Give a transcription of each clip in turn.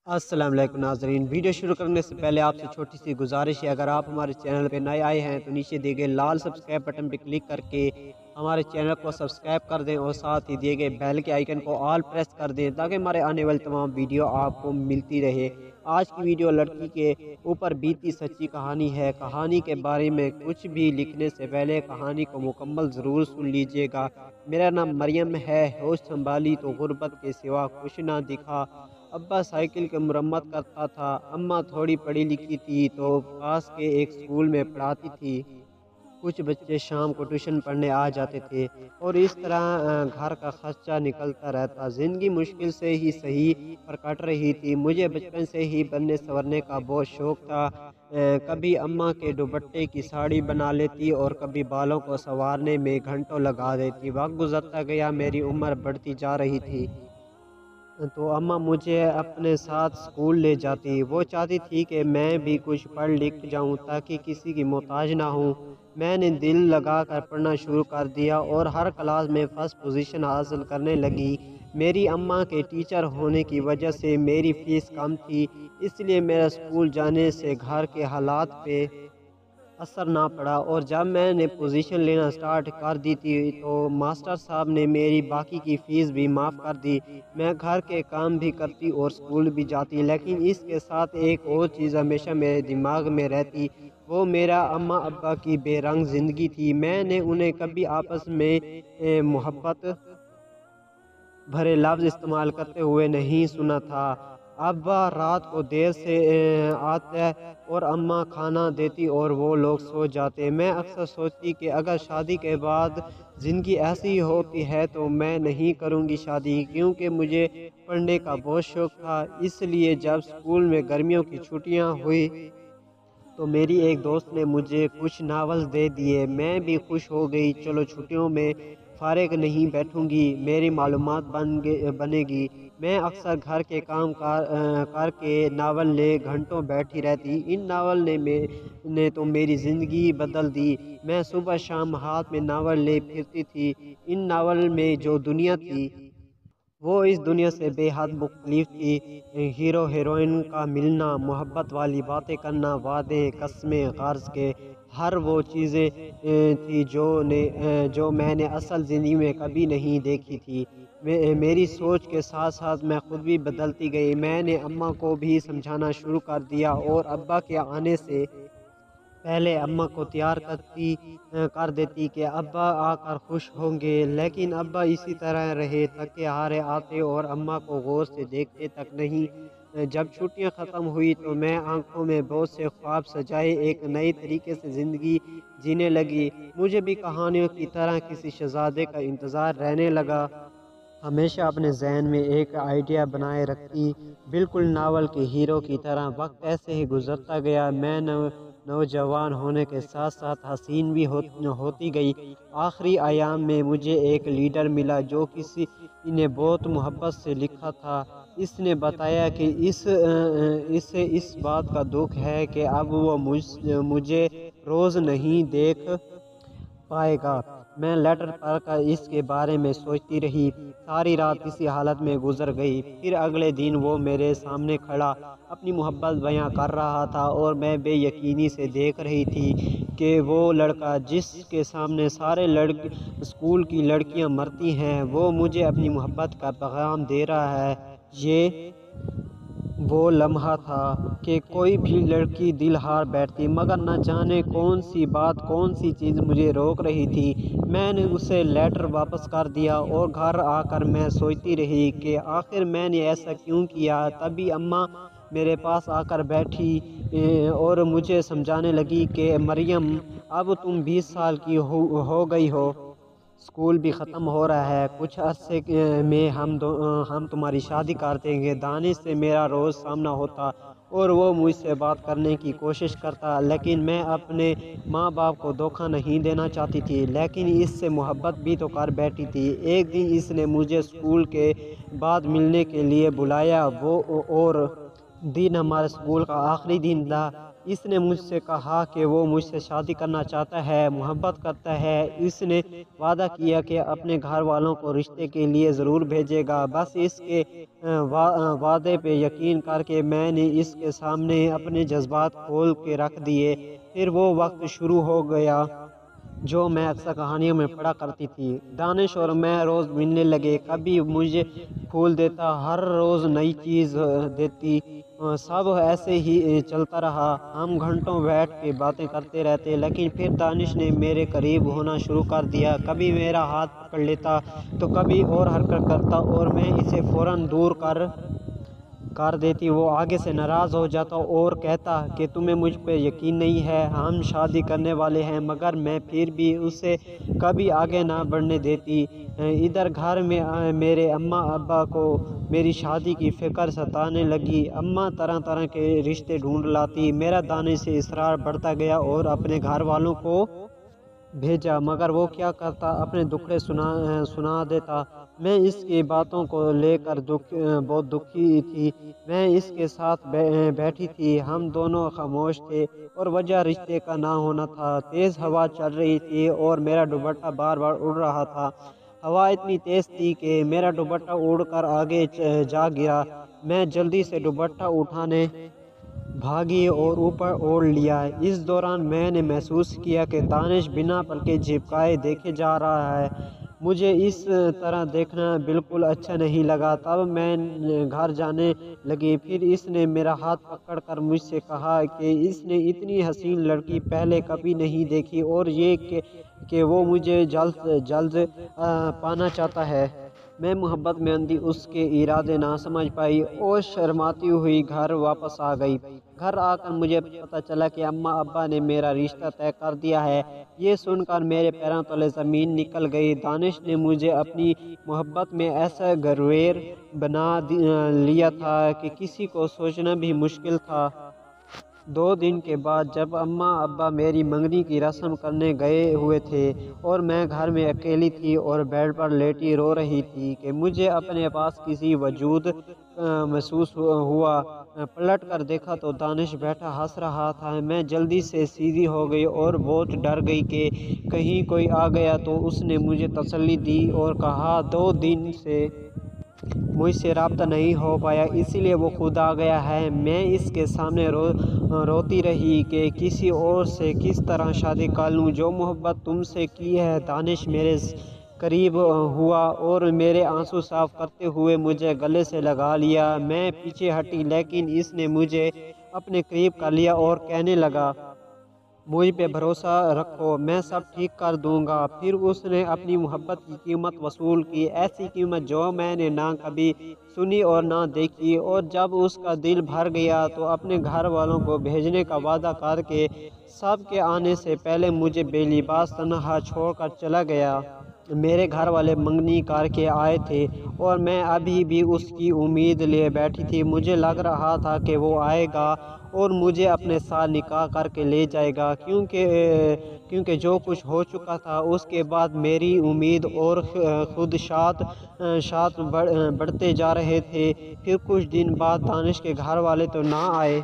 अस्सलाम वालेकुम नाज़रीन। वीडियो शुरू करने से पहले आपसे छोटी सी गुजारिश है, अगर आप हमारे चैनल पे नए आए हैं तो नीचे दिए गए लाल सब्सक्राइब बटन पर क्लिक करके हमारे चैनल को सब्सक्राइब कर दें और साथ ही दिए गए बेल के आइकन को ऑल प्रेस कर दें ताकि हमारे आने वाली तमाम वीडियो आपको मिलती रहे। आज की वीडियो लड़की के ऊपर बीती सच्ची कहानी है। कहानी के बारे में कुछ भी लिखने से पहले कहानी को मुकम्मल ज़रूर सुन लीजिएगा। मेरा नाम मरियम है। होश संभाली तो गुर्बत के सिवा कुछ ना दिखा। अब्बा साइकिल की मरम्मत करता था। अम्मा थोड़ी पढ़ी लिखी थी तो पास के एक स्कूल में पढ़ाती थी। कुछ बच्चे शाम को ट्यूशन पढ़ने आ जाते थे और इस तरह घर का खर्चा निकलता रहता। ज़िंदगी मुश्किल से ही सही पर कट रही थी। मुझे बचपन से ही बनने संवरने का बहुत शौक़ था। कभी अम्मा के दुपट्टे की साड़ी बना लेती और कभी बालों को संवारने में घंटों लगा देती। वक्त गुजरता गया, मेरी उम्र बढ़ती जा रही थी तो अम्मा मुझे अपने साथ स्कूल ले जाती। वो चाहती थी कि मैं भी कुछ पढ़ लिख जाऊं ताकि किसी की मोहताज ना हूं। मैंने दिल लगा कर पढ़ना शुरू कर दिया और हर क्लास में फर्स्ट पोजीशन हासिल करने लगी। मेरी अम्मा के टीचर होने की वजह से मेरी फ़ीस कम थी, इसलिए मेरा स्कूल जाने से घर के हालात पे असर ना पड़ा। और जब मैंने पोजीशन लेना स्टार्ट कर दी थी तो मास्टर साहब ने मेरी बाकी की फ़ीस भी माफ़ कर दी। मैं घर के काम भी करती और स्कूल भी जाती, लेकिन इसके साथ एक और चीज़ हमेशा मेरे दिमाग में रहती। वो मेरा अम्मा अब्बा की बेरंग ज़िंदगी थी। मैंने उन्हें कभी आपस में मोहब्बत भरे लफ्ज़ इस्तेमाल करते हुए नहीं सुना था। अब्बा रात को देर से आते और अम्मा खाना देती और वो लोग सो जाते। मैं अक्सर सोचती कि अगर शादी के बाद ज़िंदगी ऐसी ही होती है तो मैं नहीं करूँगी शादी, क्योंकि मुझे पढ़ने का बहुत शौक़ था। इसलिए जब स्कूल में गर्मियों की छुट्टियाँ हुई तो मेरी एक दोस्त ने मुझे कुछ नावल्स दे दिए। मैं भी खुश हो गई। चलो छुट्टियों में फ़ारिग नहीं बैठूंगी, मेरी मालूमात बनेगी। मैं अक्सर घर के काम करके नावल ले घंटों बैठी रहती। इन नावल ने तो मेरी ज़िंदगी बदल दी। मैं सुबह शाम हाथ में नावल ले फिरती थी। इन नावल में जो दुनिया थी वो इस दुनिया से बेहद मुख्तलिफ थी। हीरो हीरोइन का मिलना, मोहब्बत वाली बातें करना, वादे कस्में गर्ज के हर वो चीज़ें थी जो मैंने असल ज़िंदगी में कभी नहीं देखी थी। मेरी सोच के साथ साथ मैं खुद भी बदलती गई। मैंने अम्मा को भी समझाना शुरू कर दिया और अब्बा के आने से पहले अम्मा को तैयार कर देती कि अब्बा आकर खुश होंगे। लेकिन अब्बा इसी तरह रहे, थके हारे आते और अम्मा को गौर से देखते तक नहीं। जब छुट्टियां ख़त्म हुई तो मैं आंखों में बहुत से ख्वाब सजाए एक नए तरीके से ज़िंदगी जीने लगी। मुझे भी कहानियों की तरह किसी शहज़ादे का इंतज़ार रहने लगा। हमेशा अपने जहन में एक आइडिया बनाए रखती, बिल्कुल नावल के हीरो की तरह। वक्त ऐसे ही गुजरता गया। मैं नौजवान होने के साथ साथ हसीन भी होती गई। आखिरी आयाम में मुझे एक लीडर मिला जो किसी ने बहुत मोहब्बत से लिखा था। इसने बताया कि इसे इस बात का दुख है कि अब वो मुझे रोज़ नहीं देख पाएगा। मैं लेटर पढ़कर इसके बारे में सोचती रही। सारी रात इसी हालत में गुजर गई। फिर अगले दिन वो मेरे सामने खड़ा अपनी मोहब्बत बयां कर रहा था और मैं बेयकीनी से देख रही थी कि वो लड़का जिसके सामने सारे स्कूल की लड़कियां मरती हैं, वो मुझे अपनी मोहब्बत का पैगाम दे रहा है। ये वो लम्हा था कि कोई भी लड़की दिल हार बैठती, मगर न जाने कौन सी बात, कौन सी चीज़ मुझे रोक रही थी। मैंने उसे लेटर वापस कर दिया और घर आकर मैं सोचती रही कि आखिर मैंने ऐसा क्यों किया। तभी अम्मा मेरे पास आकर बैठी और मुझे समझाने लगी कि मरियम, अब तुम 20 साल की हो गई हो, स्कूल भी ख़त्म हो रहा है। कुछ अरसे में हम तुम्हारी शादी कर देंगे। दानिश से मेरा रोज़ सामना होता और वो मुझसे बात करने की कोशिश करता, लेकिन मैं अपने माँ बाप को धोखा नहीं देना चाहती थी। लेकिन इससे मोहब्बत भी तो कर बैठी थी। एक दिन इसने मुझे स्कूल के बाद मिलने के लिए बुलाया। वो और दिन हमारे स्कूल का आखिरी दिन था। इसने मुझसे कहा कि वो मुझसे शादी करना चाहता है, मोहब्बत करता है। इसने वादा किया कि अपने घर वालों को रिश्ते के लिए ज़रूर भेजेगा। बस इसके वादे पे यकीन करके मैंने इसके सामने अपने जज्बात खोल के रख दिए। फिर वो वक्त शुरू हो गया जो मैं अक्सर कहानियों में पढ़ा करती थी। दानिश और मैं रोज़ मिलने लगे। कभी मुझे फूल देता, हर रोज़ नई चीज़ देती। सब ऐसे ही चलता रहा। हम घंटों बैठ के बातें करते रहते। लेकिन फिर दानिश ने मेरे करीब होना शुरू कर दिया। कभी मेरा हाथ पकड़ लेता तो कभी और हरकत करता और मैं इसे फ़ौरन दूर कर देती। वो आगे से नाराज़ हो जाता और कहता कि तुम्हें मुझ पे यकीन नहीं है, हम शादी करने वाले हैं। मगर मैं फिर भी उसे कभी आगे ना बढ़ने देती। इधर घर में मेरे अम्मा अब्बा को मेरी शादी की फ़िक्र सताने लगी। अम्मा तरह तरह के रिश्ते ढूंढ लाती। मेरा दानिश से इसरार बढ़ता गया और अपने घर वालों को भेजा, मगर वो क्या करता, अपने दुखड़े सुना देता। मैं इसकी बातों को लेकर बहुत दुखी थी। मैं इसके साथ बैठी थी। हम दोनों खामोश थे और वजह रिश्ते का ना होना था। तेज़ हवा चल रही थी और मेरा दुपट्टा बार बार उड़ रहा था। हवा इतनी तेज़ थी कि मेरा दुपट्टा उड़कर आगे जा गिरा। मैं जल्दी से दुपट्टा उठाने भागी और ऊपर ओढ़ लिया। इस दौरान मैंने महसूस किया कि दानिश बिना पलके झपकाए देखे जा रहा है। मुझे इस तरह देखना बिल्कुल अच्छा नहीं लगा। तब मैं घर जाने लगी। फिर इसने मेरा हाथ पकड़कर मुझसे कहा कि इसने इतनी हसीन लड़की पहले कभी नहीं देखी और ये कि वो मुझे जल्द जल्द पाना चाहता है। मैं मोहब्बत में अंधी उसके इरादे ना समझ पाई और शर्माती हुई घर वापस आ गई। घर आकर मुझे पता चला कि अम्मा अब्बा ने मेरा रिश्ता तय कर दिया है। ये सुनकर मेरे पैरों तले ज़मीन निकल गई। दानिश ने मुझे अपनी मोहब्बत में ऐसा गरवेर बना लिया था कि किसी को सोचना भी मुश्किल था। 2 दिन के बाद जब अम्मा अब्बा मेरी मंगनी की रस्म करने गए हुए थे और मैं घर में अकेली थी और बेड पर लेटी रो रही थी कि मुझे अपने पास किसी वजूद महसूस हुआ। पलट कर देखा तो दानिश बैठा हंस रहा था। मैं जल्दी से सीधी हो गई और बहुत डर गई कि कहीं कोई आ गया तो। उसने मुझे तसल्ली दी और कहा 2 दिन से मुझसे रब्ता नहीं हो पाया, इसीलिए वो खुद आ गया है। मैं इसके सामने रोती रही कि किसी और से किस तरह शादी कर लूँ। जो मोहब्बत तुमसे की है। दानिश मेरे करीब हुआ और मेरे आंसू साफ करते हुए मुझे गले से लगा लिया। मैं पीछे हटी लेकिन इसने मुझे अपने करीब कर लिया और कहने लगा, मुझ पे भरोसा रखो, मैं सब ठीक कर दूंगा। फिर उसने अपनी मोहब्बत की कीमत वसूल की, ऐसी कीमत जो मैंने ना कभी सुनी और ना देखी। और जब उसका दिल भर गया तो अपने घर वालों को भेजने का वादा करके सबके आने से पहले मुझे बेलिबास तन्हा छोड़कर चला गया। मेरे घर वाले मंगनी करके आए थे और मैं अभी भी उसकी उम्मीद लिए बैठी थी। मुझे लग रहा था कि वो आएगा और मुझे अपने साथ निकाह करके ले जाएगा, क्योंकि जो कुछ हो चुका था उसके बाद मेरी उम्मीद और खुदशात बढ़ते जा रहे थे। फिर कुछ दिन बाद दानिश के घर वाले तो ना आए,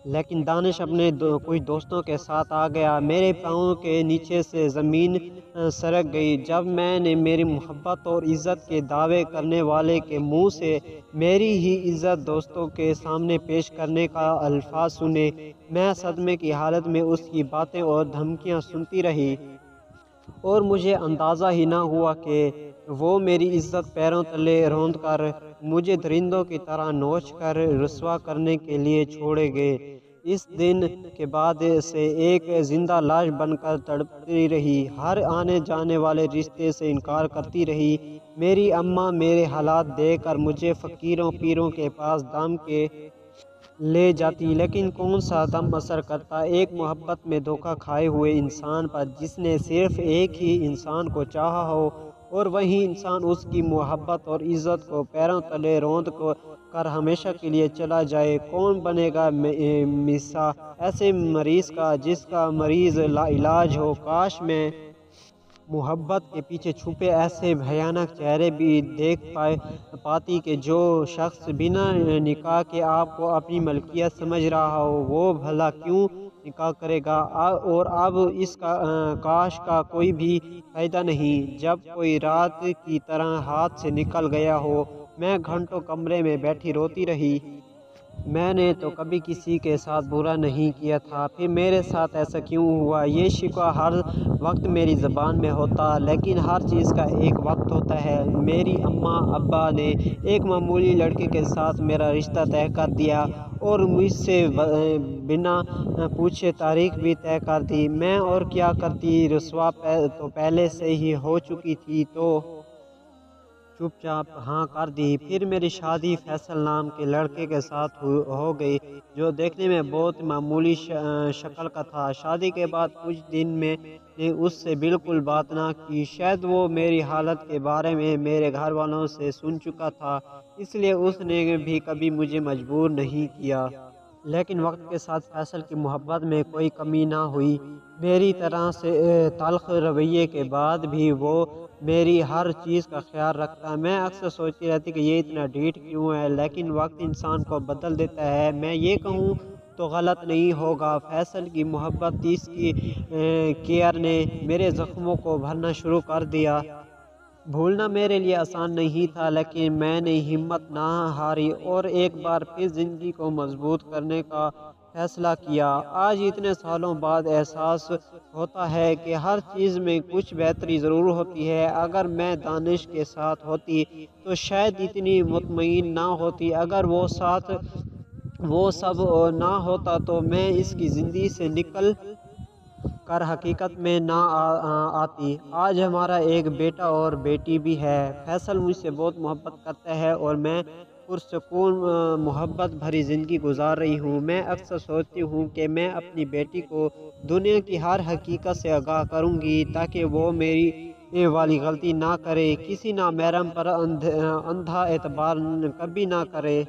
लेकिन दानिश अपने कुछ दोस्तों के साथ आ गया। मेरे पाँव के नीचे से ज़मीन सरक गई जब मैंने मेरी मोहब्बत और इज़्ज़त के दावे करने वाले के मुंह से मेरी ही इज़्ज़त दोस्तों के सामने पेश करने का अल्फाज सुने। मैं सदमे की हालत में उसकी बातें और धमकियां सुनती रही और मुझे अंदाज़ा ही ना हुआ कि वो मेरी इज़्ज़त पैरों तले रौंद कर मुझे दरिंदों की तरह नोच कर रुसवा करने के लिए छोड़े गए। इस दिन के बाद से एक जिंदा लाश बनकर तड़पती रही। हर आने जाने वाले रिश्ते से इनकार करती रही। मेरी अम्मा मेरे हालात देखकर मुझे फ़कीरों पीरों के पास दम के ले जाती, लेकिन कौन सा दम असर करता एक मोहब्बत में धोखा खाए हुए इंसान पर, जिसने सिर्फ एक ही इंसान को चाहा हो और वही इंसान उसकी मोहब्बत और इज़्ज़त को पैरों तले रौंद कर हमेशा के लिए चला जाए। कौन बनेगा मिसा ऐसे मरीज़ का जिसका मरीज़ लाइलाज हो। काश मैं मोहब्बत के पीछे छुपे ऐसे भयानक चेहरे भी देख पाती कि जो शख्स बिना निकाह के आपको अपनी मलकियत समझ रहा हो वो भला क्यों निकाह करेगा। और अब इसका काश का कोई भी फायदा नहीं। जब कोई रात की तरह हाथ से निकल गया हो, मैं घंटों कमरे में बैठी रोती रही। मैंने तो कभी किसी के साथ बुरा नहीं किया था, फिर मेरे साथ ऐसा क्यों हुआ। ये शिकवा हर वक्त मेरी ज़बान में होता, लेकिन हर चीज़ का एक वक्त होता है। मेरी अम्मा अब्बा ने एक मामूली लड़के के साथ मेरा रिश्ता तय कर दिया और मुझसे बिना पूछे तारीख भी तय कर दी। मैं और क्या करती, रुसवा तो पहले से ही हो चुकी थी, तो चुपचाप हाँ कर दी। फिर मेरी शादी फैसल नाम के लड़के के साथ हो गई, जो देखने में बहुत मामूली शक्ल का था। शादी के बाद कुछ दिन मैंने उससे बिल्कुल बात ना की। शायद वो मेरी हालत के बारे में मेरे घर वालों से सुन चुका था, इसलिए उसने भी कभी मुझे मजबूर नहीं किया। लेकिन वक्त के साथ फैसल की मोहब्बत में कोई कमी ना हुई। मेरी तरह से तल्ख रवैये के बाद भी वो मेरी हर चीज़ का ख्याल रखता। मैं अक्सर सोचती रहती कि ये इतना ढीठ क्यों है, लेकिन वक्त इंसान को बदल देता है। मैं ये कहूँ तो गलत नहीं होगा, फैसल की मोहब्बत इसकी केयर ने मेरे ज़ख्मों को भरना शुरू कर दिया। भूलना मेरे लिए आसान नहीं था, लेकिन मैंने हिम्मत ना हारी और एक बार फिर ज़िंदगी को मजबूत करने का फैसला किया। आज इतने सालों बाद एहसास होता है कि हर चीज़ में कुछ बेहतरी ज़रूर होती है। अगर मैं दानिश के साथ होती तो शायद इतनी मुतमईन ना होती। अगर वो सब ना होता तो मैं इसकी ज़िंदगी से निकल कर हकीकत में ना आती। आज हमारा एक बेटा और बेटी भी है। फैसल मुझसे बहुत मोहब्बत करता है और मैं पुरसकून मोहब्बत भरी ज़िंदगी गुजार रही हूँ। मैं अक्सर सोचती हूँ कि मैं अपनी बेटी को दुनिया की हर हकीकत से आगाह करूँगी, ताकि वो मेरी ये वाली गलती ना करे, किसी नामहरम पर अंधा एतबार कभी ना करे।